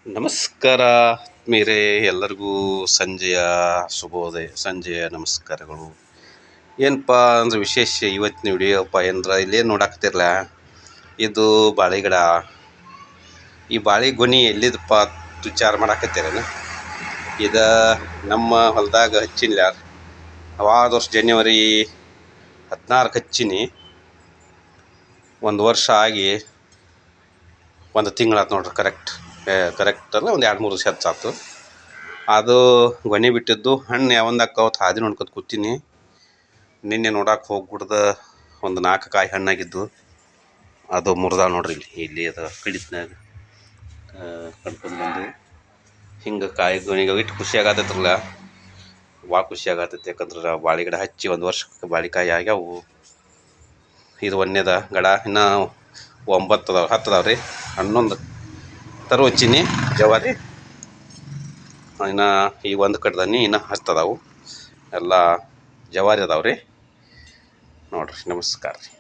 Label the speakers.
Speaker 1: ನಮಸ್ಕಾರ ಆತ್ಮೀಯರೇ, ಎಲ್ಲರಿಗೂ ಸಂಜೆಯ ನಮಸ್ಕಾರಗಳು. ಏನಪ್ಪ ಅಂದ್ರೆ ವಿಶೇಷ ಇವತ್ತಿನ ವಿಡಿಯೋಪ್ಪ ಅಂದ್ರೆ ಇಲ್ಲೇನು ನೋಡಾಕ್ತಿರಲ್ಲ, ಇದು ಬಾಳೆ ಗಿಡ. ಈ ಬಾಳೆ ಗೊನೆ ಎಲ್ಲಿದಪ್ಪ ವಿಚಾರ ಮಾಡಾಕತ್ತೀರೇನು? ಇದು ನಮ್ಮ ಹೊಲದಾಗ ಹಚ್ಚಿಲ್ಲ. ಅವಾದ ವರ್ಷ ಜನವರಿ 14 ಹಚ್ಚಿನಿ. ಒಂದು ವರ್ಷ ಆಗಿ ಒಂದು ತಿಂಗಳಾತು ನೋಡ್ರಿ. ಕರೆಕ್ಟ್ ಅಲ್ಲ, ಒಂದು 2-3 ದಿವಸ ಹೆಚ್ಚಾಯ್ತು. ಅದು ಗೊನೆ ಬಿಟ್ಟಿದ್ದು ಹಣ್ಣು ಯಾವಂದಾಕವತ್ತು ಹಾದಿ ನೋಡ್ಕೊತ ಕೂತೀನಿ. ನಿನ್ನೆ ನೋಡಕ್ಕೆ ಹೋಗ್ಬಿಡ್ದು ಒಂದು 4 ಕಾಯಿ ಹಣ್ಣಾಗಿದ್ದು ಅದು ಮುರಿದ ನೋಡ್ರಿ. ಇಲ್ಲಿ ಅದು ಕಡಿತ್ನಾಗ ಕಡ್ಕೊಂಡು ಬಂದು ಹಿಂಗೆ ಕಾಯಿ ಗೊನೆಗೆ ಇಟ್ಟು ಖುಷಿ ಆಗತ್ತೈತ್ರಲ್ಲ, ಭಾಳ ಖುಷಿ ಆಗತ್ತೈತಿ. ಯಾಕಂದ್ರೆ ಬಾಳೆ ಗಿಡ ಹಚ್ಚಿ ಒಂದು ವರ್ಷಕ್ಕೆ ಬಾಳೆಕಾಯಿ ಆಗ್ಯಾವು. ಇದು ಒಂದೇದ ಗಿಡ. ಇನ್ನೂ 9 ಅದಾವೆ, 10 ಅದಾವೆ ರೀ. 11 ತರು ಹಚ್ಚೀನಿ ಜವಾರಿ. ಇನ್ನು ಈ ಒಂದು ಕಡ್ದಾನಿ, ಇನ್ನೂ 10 ಅದಾವೆ. ಎಲ್ಲ ಜವಾರಿ ಅದಾವೆ ರೀ. ನೋಡಿರಿ, ನಮಸ್ಕಾರ ರೀ.